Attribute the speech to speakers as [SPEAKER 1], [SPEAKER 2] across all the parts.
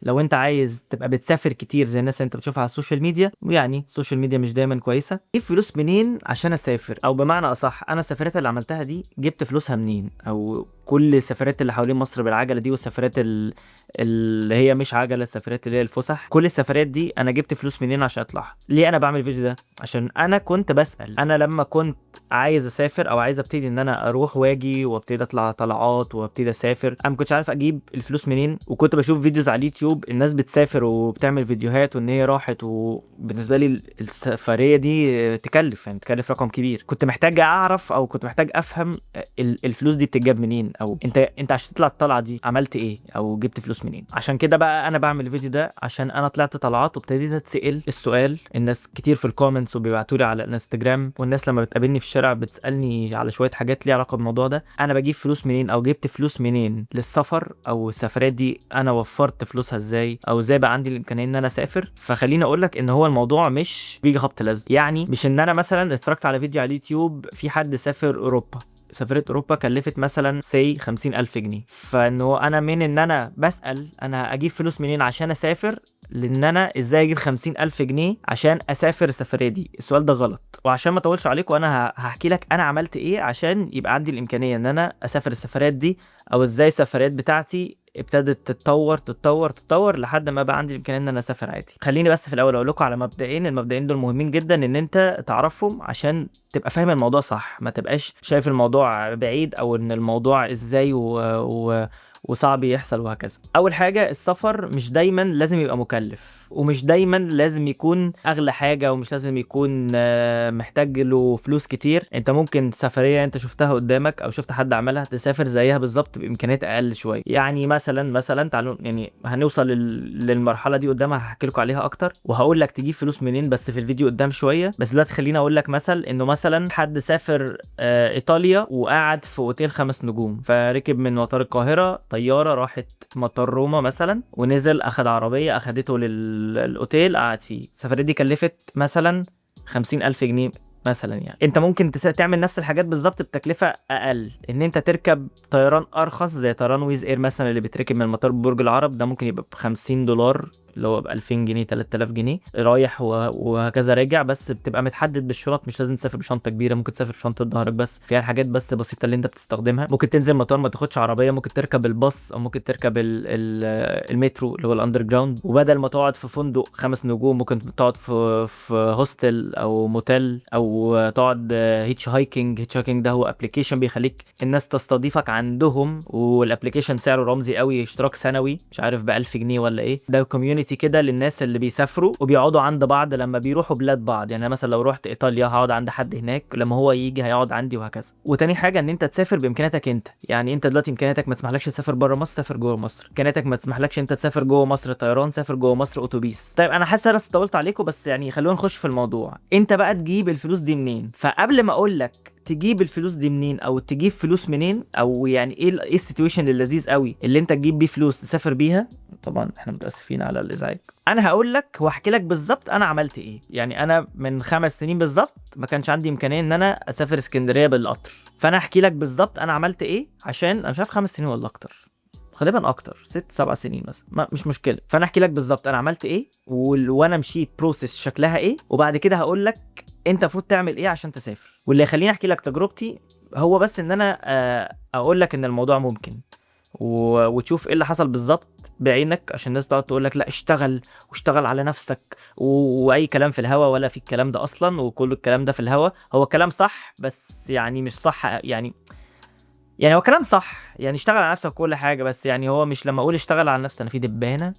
[SPEAKER 1] لو انت عايز تبقى بتسافر كتير زي الناس اللي انت بتشوفها على السوشيال ميديا، ويعني السوشيال ميديا مش دايما كويسه، اجيب فلوس منين عشان اسافر؟ او بمعنى اصح، انا السفرات اللي عملتها دي جبت فلوسها منين؟ او كل السفرات اللي حوالين مصر بالعجله دي، والسفرات اللي هي مش عجله، السفرات اللي هي الفسح، كل السفرات دي انا جبت فلوس منين عشان اطلعها؟ ليه انا بعمل الفيديو ده؟ عشان انا كنت بسأل. انا لما كنت عايز اسافر او عايز ابتدي ان انا اروح واجي وابتدي اطلع طلعات وابتدي اسافر، انا ما كنتش عارف اجيب الفلوس منين. وكنت بشوف فيديوز على اليوتيوب الناس بتسافر وبتعمل فيديوهات وان هي راحت، وبالنسبه لي السفريه دي تكلف، يعني تكلف رقم كبير. كنت محتاج اعرف او كنت محتاج افهم الفلوس دي بتتجاب منين، او انت عشان تطلع الطلعه دي عملت ايه او جبت فلوس منين. عشان كده بقى انا بعمل الفيديو ده، عشان انا طلعت طلعات وابتديت اتسال السؤال. الناس كتير في الكومنتس وبيبعتوا لي على الانستجرام، والناس لما بتقابلني في الشارع بتسالني على شويه حاجات ليها علاقه بالموضوع ده. انا بجيب فلوس منين او جبت فلوس منين للسفر، او السفرات دي انا وفرت فلوسها ازاي، او ازاي بقى عندي الامكانيه ان انا اسافر. فخليني اقول لك ان هو الموضوع مش بيجي خبط لزق. يعني مش ان انا مثلا اتفرجت على فيديو على اليوتيوب في حد سافر اوروبا، سفرية أوروبا كلفت مثلا سي 50,000 جنيه، فإنه أنا من إن أنا بسأل أنا أجيب فلوس منين عشان أسافر، لأن أنا إزاي أجيب 50,000 جنيه عشان أسافر السفرية دي. السؤال ده غلط. وعشان ما أطولش عليكم، أنا هحكي لك أنا عملت إيه عشان يبقى عندي الإمكانية إن أنا أسافر السفريات دي، أو إزاي السفريات بتاعتي ابتدت تتطور لحد ما بقى عندي الامكانيه ان انا اسافر عادي. خليني بس في الاول اقول لكم على مبدئين. المبدئين دول مهمين جدا ان انت تعرفهم عشان تبقى فاهم الموضوع صح، ما تبقاش شايف الموضوع بعيد، او ان الموضوع ازاي وصعب يحصل وهكذا. اول حاجه، السفر مش دايما لازم يبقى مكلف، ومش دايما لازم يكون اغلى حاجه، ومش لازم يكون محتاج له فلوس كتير. انت ممكن سفريه انت شفتها قدامك او شفت حد عملها تسافر زيها بالظبط بامكانيات اقل شويه. يعني مثلا تعالوا يعني هنوصل للمرحله دي قدام، هحكي لكم عليها اكتر وهقول لك تجيب فلوس منين بس في الفيديو قدام شويه. بس دلوقتي خليني اقول لك انه مثلا حد سافر ايطاليا وقعد في اوتيل 5 نجوم، فركب من مطار القاهره طياره راحت مطار روما مثلا، ونزل اخد عربيه اخدته للاوتيل قعد فيه. السفريه دي كلفت مثلا 50,000 جنيه مثلا. يعني انت ممكن تعمل نفس الحاجات بالظبط بتكلفه اقل، ان انت تركب طيران ارخص زي طيران ويز اير مثلا اللي بيتركب من مطار برج العرب، ده ممكن يبقى ب50 دولار، اللي هو ب 2000 جنيه 3000 جنيه رايح وهكذا راجع. بس بتبقى متحدد بالشنط، مش لازم تسافر بشنطه كبيره، ممكن تسافر بشنطه ظهرك بس فيها الحاجات بس بسيطه اللي انت بتستخدمها. ممكن تنزل مطار ما تاخدش عربيه، ممكن تركب الباص، او ممكن تركب المترو اللي هو الاندر جراوند. وبدل ما تقعد في فندق 5 نجوم ممكن تقعد في هوستل او موتيل، او تقعد هيتش هايكنج. هيتش هايكنج ده هو ابلكيشن بيخليك الناس تستضيفك عندهم، والابلكيشن سعره رمزي قوي، اشتراك سنوي مش عارف ب 1000 جنيه ولا ايه. ده كوميونتي كده للناس اللي بيسافروا وبيقعدوا عند بعض لما بيروحوا بلاد بعض. يعني أنا مثلا لو رحت ايطاليا هقعد عند حد هناك، لما هو يجي هيقعد عندي وهكذا. وتاني حاجه ان انت تسافر بامكانياتك انت. يعني انت دلوقتي امكانياتك ما تسمحلكش تسافر بره مصر، سافر جوه مصر. امكانياتك ما تسمحلكش انت تسافر جوه مصر طيران، سافر جوه مصر اتوبيس. طيب انا حاسس بس طولت عليكم، بس يعني خلونا نخش في الموضوع. انت بقى تجيب الفلوس دي منين؟ فقبل ما اقول لك تجيب الفلوس دي منين او تجيب فلوس منين، او يعني ايه السيتويشن اللذيذ قوي اللي انت تجيب بيه فلوس تسافر بيها، طبعا احنا متاسفين على الازعاج. انا هقول لك واحكي لك بالظبط انا عملت ايه. يعني انا من 5 سنين بالظبط ما كانش عندي امكانيه ان انا اسافر اسكندريه بالقطر، فانا احكي لك بالظبط انا عملت ايه. عشان انا مش عارف 5 سنين ولا اكتر، غالبا اكتر 6 7 سنين مثلا، مش مشكله. فانا احكي لك بالظبط انا عملت ايه وانا مشيت بروسيس شكلها ايه، وبعد كده هقول لك انت المفروض تعمل ايه عشان تسافر. واللي يخليني احكي لك تجربتي هو بس ان انا اقول لك ان الموضوع ممكن، وتشوف ايه اللي حصل بالظبط بعينك، عشان الناس بتقعد تقول لك لا اشتغل واشتغل على نفسك واي كلام في الهوا، ولا في الكلام ده اصلا، وكل الكلام ده في الهوا. هو كلام صح بس يعني مش صح. يعني هو كلام صح، يعني اشتغل على نفسك كل حاجه، بس يعني هو مش لما اقول اشتغل على نفسك انا في دبانه،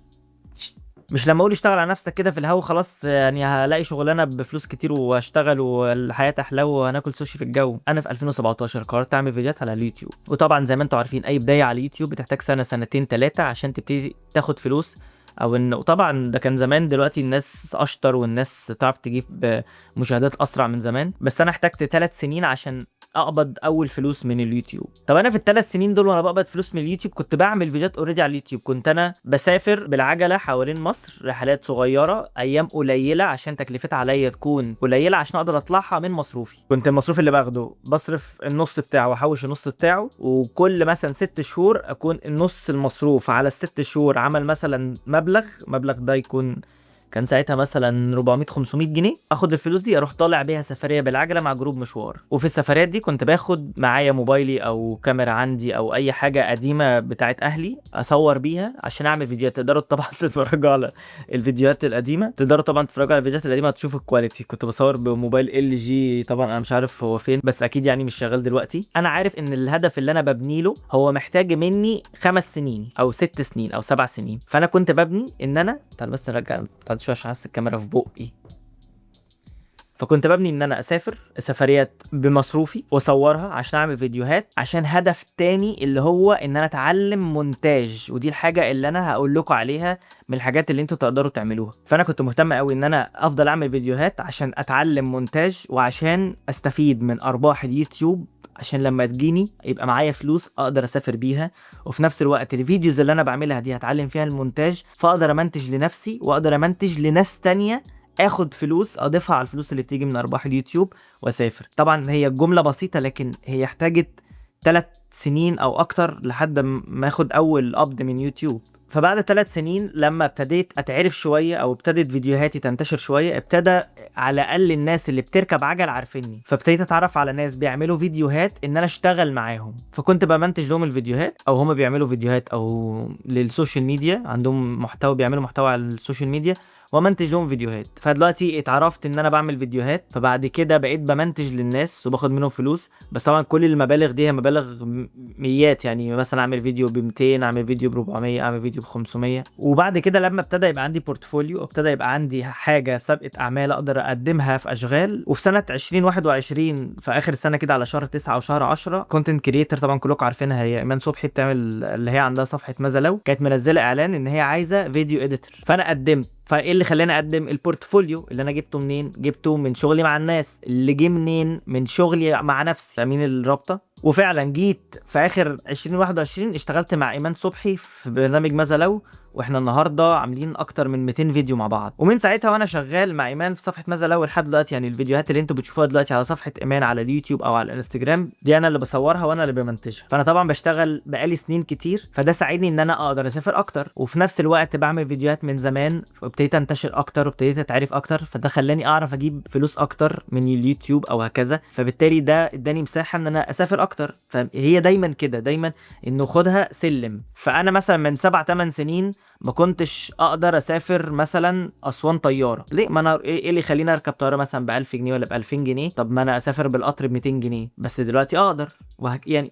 [SPEAKER 1] مش لما اقول اشتغل على نفسك كده في الهوا خلاص يعني هلاقي شغلانه بفلوس كتير واشتغل والحياه تحلى وهناكل سوشي في الجو. انا في 2017 قررت اعمل فيديوهات على اليوتيوب، وطبعا زي ما انتم عارفين اي بدايه على اليوتيوب بتحتاج سنه سنتين ثلاثه عشان تبتدي تاخد فلوس. او ان طبعا ده كان زمان، دلوقتي الناس اشطر والناس تعرف تجيب مشاهدات اسرع من زمان، بس انا احتجت 3 سنين عشان اقبض اول فلوس من اليوتيوب. طب انا في ال3 سنين دول وانا بقبض فلوس من اليوتيوب كنت بعمل فيديوهات اوريدي على اليوتيوب. كنت انا بسافر بالعجله حوالين مصر رحلات صغيره ايام قليله عشان تكلفتها عليا تكون قليله عشان اقدر اطلعها من مصروفي. كنت المصروف اللي باخده بصرف النص بتاعه واحوش النص بتاعه، وكل مثلا 6 شهور اكون النص المصروف على ال6 شهور عمل مثلا مبلغ ده يكون كان ساعتها مثلا 400 500 جنيه. اخد الفلوس دي اروح طالع بيها سفريه بالعجله مع جروب مشوار. وفي السفريات دي كنت باخد معايا موبايلي او كاميرا عندي او اي حاجه قديمه بتاعت اهلي اصور بيها عشان اعمل فيديوهات. تقدروا طبعا تتفرجوا على الفيديوهات القديمه، هتشوفوا الكواليتي. كنت بصور بموبايل ال جي، طبعا انا مش عارف هو فين بس اكيد يعني مش شغال دلوقتي. انا عارف ان الهدف اللي انا ببني له هو محتاج مني 5 سنين او 6 سنين او 7 سنين. فانا كنت ببني ان انا تعال بس نرجع شويه عشان حاسس الكاميرا في بقي. فكنت ببني ان انا اسافر سفريات بمصروفي واصورها عشان اعمل فيديوهات، عشان هدف تاني اللي هو ان انا اتعلم مونتاج. ودي الحاجه اللي انا هقول لكم عليها من الحاجات اللي انتوا تقدروا تعملوها. فانا كنت مهتم قوي ان انا افضل اعمل فيديوهات عشان اتعلم مونتاج وعشان استفيد من ارباح اليوتيوب، عشان لما تجيني يبقى معايا فلوس اقدر اسافر بيها. وفي نفس الوقت الفيديوز اللي انا بعملها دي هتعلم فيها المونتاج، فاقدر امنتج لنفسي واقدر امنتج لناس تانية، اخد فلوس اضيفها على الفلوس اللي بتيجي من ارباح اليوتيوب واسافر. طبعا هي جملة بسيطة لكن هي احتاجت 3 سنين او اكتر لحد ما اخد اول قبض من يوتيوب. فبعد 3 سنين لما ابتديت اتعرف شويه او ابتدت فيديوهاتي تنتشر شويه، ابتدى على الاقل الناس اللي بتركب عجل عارفيني. فابتديت اتعرف على ناس بيعملوا فيديوهات ان انا اشتغل معاهم، فكنت بمنتج لهم الفيديوهات او هم بيعملوا فيديوهات او للسوشيال ميديا، عندهم محتوى بيعملوا محتوى على السوشيال ميديا ومنتج لهم فيديوهات. فدلوقتي اتعرفت ان انا بعمل فيديوهات، فبعد كده بقيت بمنتج للناس وباخد منهم فلوس. بس طبعا كل المبالغ دي هي مبالغ ميات، يعني مثلا اعمل فيديو ب200، اعمل فيديو ب400، اعمل فيديو ب500. وبعد كده لما ابتدى يبقى عندي بورتفوليو، ابتدى يبقى عندي حاجه سابقه اعمال اقدر اقدمها في اشغال. وفي سنه 2021 في اخر السنه كده على شهر 9 او شهر 10، كونتنت كريتور طبعا كلكم عارفينها، هي ايمان صبحي بتعمل اللي هي عندها صفحه ماذا لو، كانت منزله اعلان ان هي عايزه فيديو اديتور. فانا قدمت. فايه اللي خلاني اقدم؟ البورتفوليو اللي انا جبته منين؟ جبته من شغلي مع الناس. اللي جه منين؟ من شغلي مع نفسي. فاهمين الرابطه؟ وفعلا جيت في اخر 2021 اشتغلت مع ايمان صبحي في برنامج ماذا لو، واحنا النهارده عاملين اكتر من 200 فيديو مع بعض. ومن ساعتها وانا شغال مع ايمان في صفحه ماذا لو لحد دلوقتي. يعني الفيديوهات اللي انتوا بتشوفوها دلوقتي على صفحه ايمان على اليوتيوب او على الانستجرام دي انا اللي بصورها وانا اللي بمنتجها. فانا طبعا بشتغل بقالي سنين كتير، فده ساعدني ان انا اقدر اسافر اكتر، وفي نفس الوقت بعمل فيديوهات من زمان وابتديت انتشر اكتر وابتديت اتعرف اكتر، فده خلاني اعرف اجيب فلوس اكتر من اليوتيوب او هكذا. فبالتالي ده اداني مساحه ان انا اسافر اكتر. فهي دايما كده، دايما انه خدها سلم. فانا مثلا من 7 8 سنين ما كنتش اقدر اسافر مثلا اسوان طياره. ليه؟ ما انا ايه اللي يخليني اركب طياره مثلا ب 1000 جنيه ولا ب 2000 جنيه؟ طب ما انا اسافر بالقطر ب 200 جنيه بس دلوقتي اقدر. يعني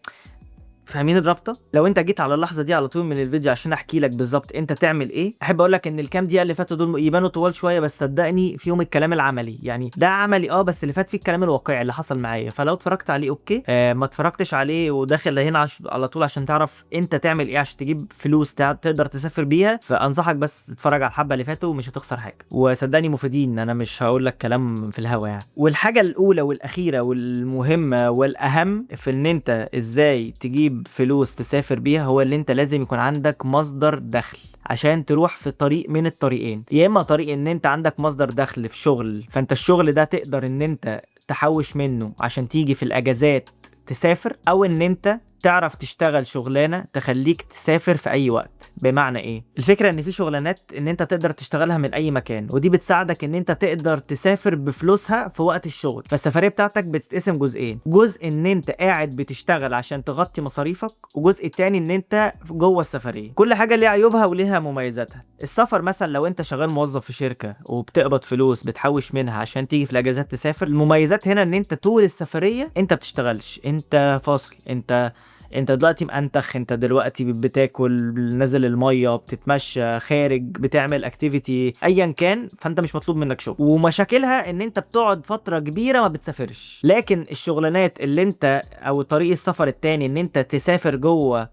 [SPEAKER 1] فاهمين الرابطه؟ لو انت جيت على اللحظه دي على طول من الفيديو عشان احكي لك بالظبط انت تعمل ايه، احب اقول لك ان الكام دقيقه اللي فاتوا دول يبانوا طوال شويه، بس صدقني فيهم الكلام العملي. يعني ده عملي بس اللي فات فيه الكلام الواقعي اللي حصل معايا. فلو اتفرجت عليه اوكي، ما اتفرجتش عليه وداخل هنا على طول عشان تعرف انت تعمل ايه عشان تجيب فلوس تقدر تسافر بيها، فانصحك بس تتفرج على الحبه اللي فاتوا ومش هتخسر حاجه. وصدقني مفيدين، انا مش هقول لك كلام في الهوا يعني. والحاجه الاولى والاخيره والمهمه والاهم في ان انت ازاي تجيب فلوس تسافر بيها هو اللي انت لازم يكون عندك مصدر دخل عشان تروح في طريق من الطريقين. يا اما طريق ان انت عندك مصدر دخل في شغل، فانت الشغل ده تقدر ان انت تحوش منه عشان تيجي في الاجازات تسافر، او ان انت تعرف تشتغل شغلانه تخليك تسافر في اي وقت. بمعنى ايه؟ الفكره ان في شغلانات ان انت تقدر تشتغلها من اي مكان، ودي بتساعدك ان انت تقدر تسافر بفلوسها في وقت الشغل. فالسفريه بتاعتك بتتقسم جزئين: جزء ان انت قاعد بتشتغل عشان تغطي مصاريفك، وجزء تاني ان انت جوه السفريه. كل حاجه ليها عيوبها وليها مميزاتها. السفر مثلا لو انت شغال موظف في شركه وبتقبض فلوس بتحوش منها عشان تيجي في الاجازات تسافر، المميزات هنا ان انت طول السفريه انت بتشتغلش، انت فاصل، انت دلوقتي مأنتخ، انت دلوقتي بتاكل، نازل الميه، بتتمشى، خارج، بتعمل اكتيفيتي ايا كان، فانت مش مطلوب منك شغل. ومشاكلها ان انت بتقعد فتره كبيره ما بتسافرش. لكن الشغلانات اللي انت او طريق السفر التاني ان انت تسافر جوه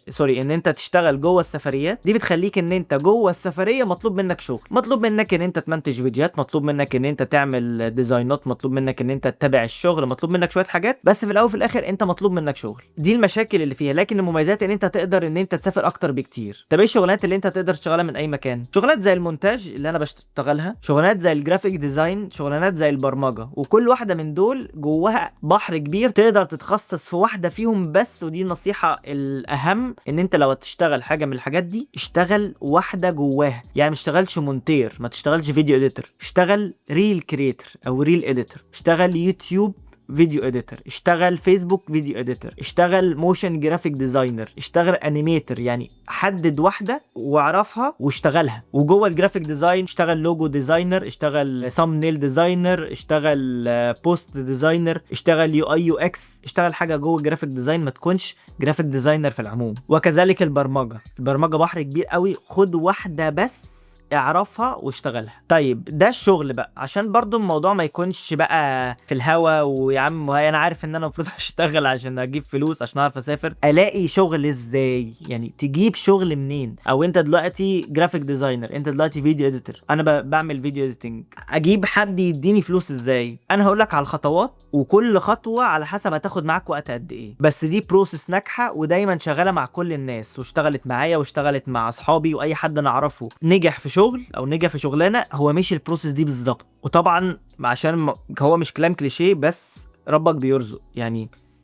[SPEAKER 1] سوري، ان انت تشتغل جوه السفريات دي بتخليك ان انت جوه السفريه مطلوب منك شغل، مطلوب منك ان انت تمنتج فيديوهات، مطلوب منك ان انت تعمل ديزاينات، مطلوب منك ان انت تتابع الشغل، مطلوب منك شويه حاجات، بس في الاول وفي الاخر انت مطلوب منك شغل. دي المشاكل اللي فيها، لكن المميزات ان انت تقدر ان انت تسافر اكتر بكتير. طب ايه الشغلانات اللي انت تقدر تشتغلها من اي مكان؟ شغلات زي المونتاج اللي انا بشتغلها، شغلانات زي الجرافيك ديزاين، شغلانات زي البرمجه، وكل واحده من دول جواها بحر كبير تقدر تتخصص في واحده فيهم بس. ودي النصيحه الاهم، ان انت لو هتشتغل حاجه من الحاجات دي اشتغل واحده جواها. يعني ما تشتغلش مونتير، ما تشتغلش فيديو اديتور، اشتغل ريل كريتور او ريل اديتور، اشتغل يوتيوب فيديو اديتور، اشتغل فيسبوك فيديو اديتور، اشتغل موشن جرافيك ديزاينر، اشتغل انيميتر. يعني حدد واحده واعرفها واشتغلها. وجوه الجرافيك ديزاين اشتغل لوجو ديزاينر، اشتغل سامنيل ديزاينر، اشتغل بوست ديزاينر، اشتغل يو اي يو اكس، اشتغل حاجه جوه الجرافيك ديزاين، ما تكونش جرافيك ديزاينر في العموم. وكذلك البرمجه بحر كبير قوي، خد واحده بس اعرفها واشتغلها. طيب ده الشغل بقى، عشان برضو الموضوع ما يكونش بقى في الهوا. ويا عم انا عارف ان انا المفروض اشتغل عشان اجيب فلوس عشان اعرف اسافر. الاقي شغل ازاي؟ يعني تجيب شغل منين؟ او انت دلوقتي جرافيك ديزاينر، انت دلوقتي فيديو اديتور، انا بعمل فيديو اديتنج، اجيب حد يديني فلوس ازاي؟ انا هقول لك على الخطوات، وكل خطوه على حسب هتاخد معاك وقت قد ايه، بس دي بروسيس ناجحه ودايما شغاله مع كل الناس، واشتغلت معايا واشتغلت مع اصحابي واي حد انا اعرفه نجح في شغل او نجح في شغلانه هو ماشي البروسيس دي بالظبط. وطبعا عشان هو مش كلام كليشيه، بس ربك بيرزق.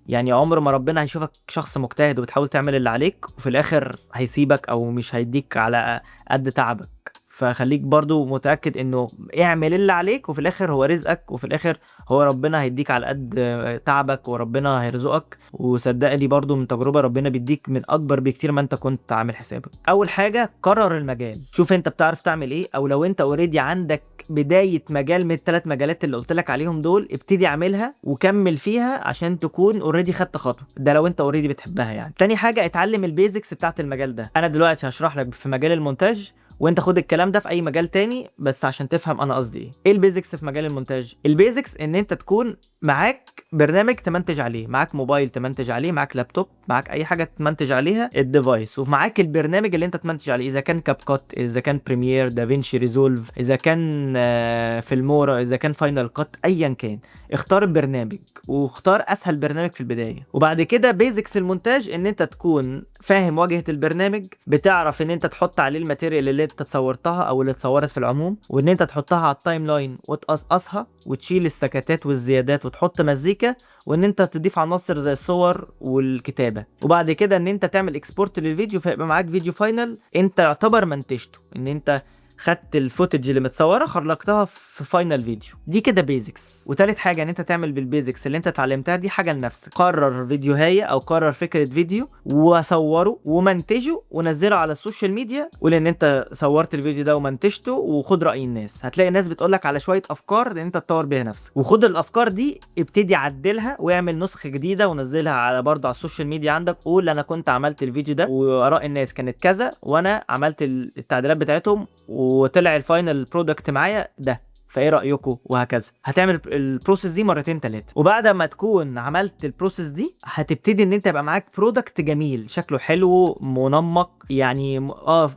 [SPEAKER 1] يعني عمر ما ربنا هيشوفك شخص مجتهد وبتحاول تعمل اللي عليك وفي الاخر هيسيبك او مش هيديك على قد تعبك. فخليك برضو متأكد انه اعمل اللي عليك، وفي الاخر هو رزقك، وفي الاخر هو ربنا هيديك على قد تعبك، وربنا هيرزقك. وصدقني برضو من تجربة، ربنا بيديك من اكبر بكتير ما انت كنت عامل حسابك. اول حاجة قرر المجال، شوف انت بتعرف تعمل ايه، او لو انت اوريدي عندك بداية مجال من الثلاث مجالات اللي قلت لك عليهم دول، ابتدي اعملها وكمل فيها عشان تكون اوريدي خدت خطوة. ده لو انت اوريدي بتحبها يعني. تاني حاجة، اتعلم البيزكس بتاعت المجال ده. انا دلوقتي هشرح لك في مجال المونتاج، وانت خد الكلام ده في اي مجال تاني بس عشان تفهم انا قصدي ايه. ايه البيزكس في مجال المونتاج؟ البيزكس ان انت تكون معاك برنامج تمنتج عليه، معاك موبايل تمنتج عليه، معاك لابتوب، معاك اي حاجه تمنتج عليها الديفايس، ومعاك البرنامج اللي انت تمنتج عليه، اذا كان كاب كات، اذا كان بريمير، دافينشي ريزولف، اذا كان فيلمورا، اذا كان فاينل كات، ايا كان. اختار البرنامج واختار اسهل برنامج في البدايه. وبعد كده بيزكس المونتاج ان انت تكون فاهم واجهه البرنامج، بتعرف ان انت تحط عليه الماتيريال اللي انت تصورتها او اللي اتصورت في العموم، وان انت تحطها على التايم لاين وتقصقصها وتشيل السكتات والزيادات وتحط مزيكا، وان انت تضيف عناصر زي الصور والكتابه. وبعد كده ان انت تعمل اكسبورت للفيديو، فيبقى معاك فيديو فاينل انت يعتبر منتجته، ان انت خدت الفوتج اللي متصوره خرجتها في فاينل فيديو. دي كده بيزكس. وتالت حاجه ان انت تعمل بالبيزكس اللي انت اتعلمتها دي حاجه لنفسك. قرر فيديوهايه او قرر فكره فيديو وصوره ومنتجه ونزله على السوشيال ميديا، قول ان انت صورت الفيديو ده ومنتجته، وخد راي الناس. هتلاقي الناس بتقولك على شويه افكار ان انت تطور بيها نفسك، وخد الافكار دي ابتدي عدلها واعمل نسخه جديده ونزلها على برضه على السوشيال ميديا عندك. قول انا كنت عملت الفيديو ده واراء الناس كانت كذا، وانا عملت التعديلات بتاعتهم وطلع الفاينل برودكت معايا ده، فايه رايكم؟ وهكذا. هتعمل البروسيس دي مرتين ثلاثه، وبعد ما تكون عملت البروسيس دي هتبتدي ان انت يبقى معاك برودكت جميل شكله حلو منمق. يعني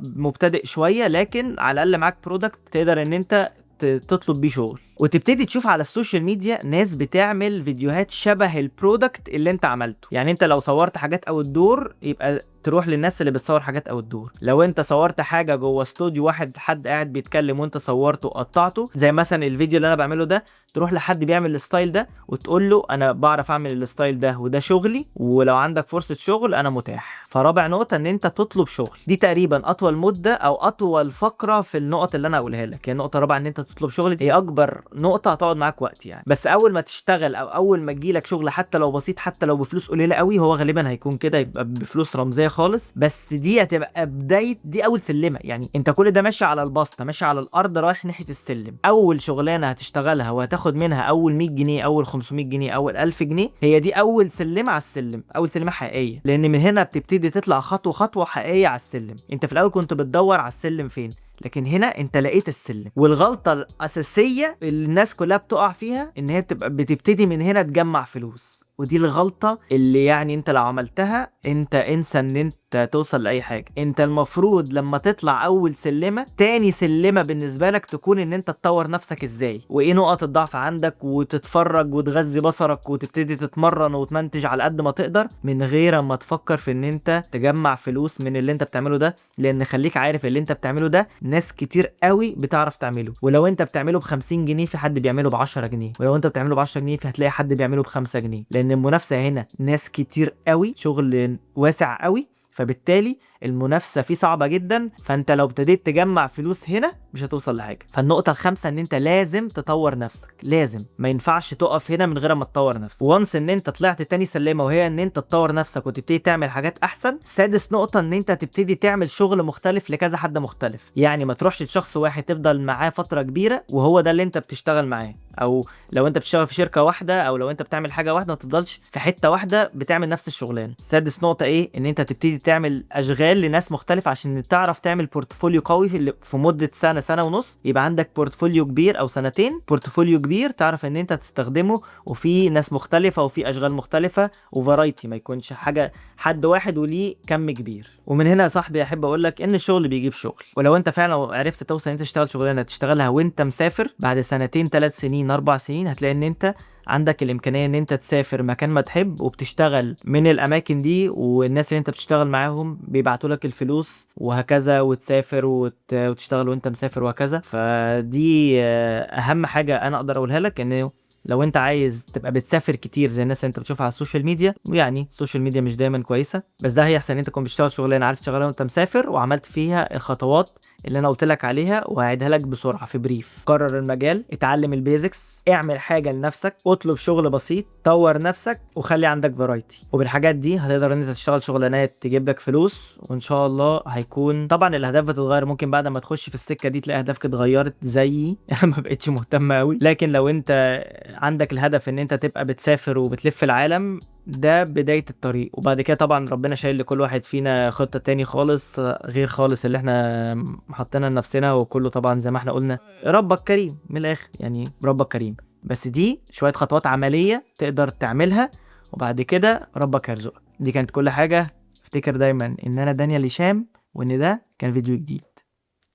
[SPEAKER 1] مبتدئ شويه، لكن على الاقل معاك برودكت تقدر ان انت تطلب بيه شغل. وتبتدي تشوف على السوشيال ميديا ناس بتعمل فيديوهات شبه البرودكت اللي انت عملته. يعني انت لو صورت حاجات او الدور، يبقى تروح للناس اللي بتصور حاجات او الدور. لو انت صورت حاجه جوه استوديو واحد، حد قاعد بيتكلم وانت صورته وقطعته، زي مثلا الفيديو اللي انا بعمله ده، تروح لحد بيعمل الستايل ده وتقول له انا بعرف اعمل الستايل ده وده شغلي، ولو عندك فرصه شغل انا متاح. فرابع نقطه ان انت تطلب شغل. دي تقريبا اطول مده او اطول فقره في النقط اللي انا هقولها لك. هي النقطه الرابعه ان انت تطلب شغل، هي اكبر نقطه هتقعد معاك وقت يعني. بس اول ما تشتغل او اول ما تجيلك شغل حتى لو بسيط، حتى لو بفلوس قليله قوي، هو غالبا هيكون كده، يبقى بفلوس رمزيه خالص، بس دي هتبقى بدايه، دي اول سلمه. يعني انت كل ده ماشي على البسطه، ماشي على الارض رايح ناحيه السلم. اول شغلانه هتشتغلها وهتاخد منها اول 100 جنيه، اول 500 جنيه، اول 1000 جنيه، هي دي اول سلمه على السلم، اول سلمه حقيقيه. لان من هنا بتبتدي تطلع خطوه خطوه حقيقيه على السلم. انت في الاول كنت بتدور على السلم فين، لكن هنا انت لقيت السلم. والغلطه الاساسيه اللي الناس كلها بتقع فيها ان هي بتبتدي من هنا تجمع فلوس. ودي الغلطة اللي يعني انت لو عملتها انت انسى ان انت توصل لاي حاجة. انت المفروض لما تطلع اول سلمة، تاني سلمة بالنسبة لك تكون ان انت تطور نفسك ازاي، وايه نقط الضعف عندك، وتتفرج وتغذي بصرك وتبتدي تتمرن وتمنتج على قد ما تقدر من غير ما تفكر في ان انت تجمع فلوس من اللي انت بتعمله ده. لان خليك عارف اللي انت بتعمله ده ناس كتير قوي بتعرف تعمله، ولو انت بتعمله ب50 جنيه في حد بيعمله ب10 جنيه، ولو انت بتعمله ب10 جنيه فهتلاقي حد بيعمله ب5 جنيه. لان المنافسة هنا ناس كتير قوي، شغل واسع قوي، فبالتالي المنافسة فيه صعبة جدا. فانت لو ابتديت تجمع فلوس هنا مش هتوصل لحاجة. فالنقطة الخامسة ان انت لازم تطور نفسك، لازم ما ينفعش تقف هنا من غير ما تطور نفسك. وانس ان انت طلعت تاني سلمة وهي ان انت تطور نفسك وتبتدي تعمل حاجات احسن. سادس نقطة ان انت تبتدي تعمل شغل مختلف لكذا حد مختلف. يعني ما تروحش لشخص واحد تفضل معاه فترة كبيرة وهو ده اللي انت بتشتغل معاه، او لو انت بتشتغل في شركة واحدة، او لو انت بتعمل حاجة واحدة ما تفضلش في حتة واحدة بتعمل نفس الشغلانة. سادس نقطة ايه؟ ان انت تبتدي تعمل اشغال لناس مختلفة عشان تعرف تعمل بورتفوليو قوي في مدة سنة، سنة ونص، يبقى عندك بورتفوليو كبير، او سنتين بورتفوليو كبير تعرف ان انت تستخدمه، وفي ناس مختلفة وفي اشغال مختلفة وفرايتي، ما يكونش حاجة حد واحد وليه كم كبير. ومن هنا يا صاحبي احب اقول لك ان الشغل بيجيب شغل. ولو انت فعلا عرفت توصل ان انت تشتغل شغلانة تشتغلها وانت مسافر، بعد سنتين 3 سنين 4 سنين هتلاقي ان انت عندك الامكانيه ان انت تسافر مكان ما تحب وبتشتغل من الاماكن دي، والناس اللي انت بتشتغل معاهم بيبعتوا لك الفلوس وهكذا، وتسافر وتشتغل وانت مسافر وهكذا. فدي اهم حاجه انا اقدر اقولها لك، ان لو انت عايز تبقى بتسافر كتير زي الناس اللي انت بتشوفها على السوشيال ميديا، ويعني السوشيال ميديا مش دايما كويسه، بس ده هيحسن ان انت تكون بتشتغل شغلانه عارف تشتغلها وانت مسافر، وعملت فيها الخطوات اللي انا قلت لك عليها وهعيدها لك بسرعه في بريف. قرر المجال، اتعلم البيزكس، اعمل حاجه لنفسك، اطلب شغل بسيط، طور نفسك، وخلي عندك فرايتي. وبالحاجات دي هتقدر ان انت تشتغل شغلانات تجيب لك فلوس، وان شاء الله هيكون طبعا الاهداف بتتغير. ممكن بعد ما تخش في السكه دي تلاقي اهدافك اتغيرت زيي ما بقتش مهتم قوي. لكن لو انت عندك الهدف ان انت تبقى بتسافر وبتلف العالم، ده بداية الطريق. وبعد كده طبعا ربنا شايل لكل واحد فينا خطة تاني خالص غير خالص اللي احنا حطينا لنفسنا، وكله طبعا زي ما احنا قلنا ربك كريم من الاخر، يعني ربك كريم. بس دي شوية خطوات عملية تقدر تعملها، وبعد كده ربك هيرزقك. دي كانت كل حاجة. افتكر دايما ان انا دانيال هشام، وان ده كان فيديو جديد.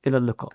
[SPEAKER 1] الى اللقاء.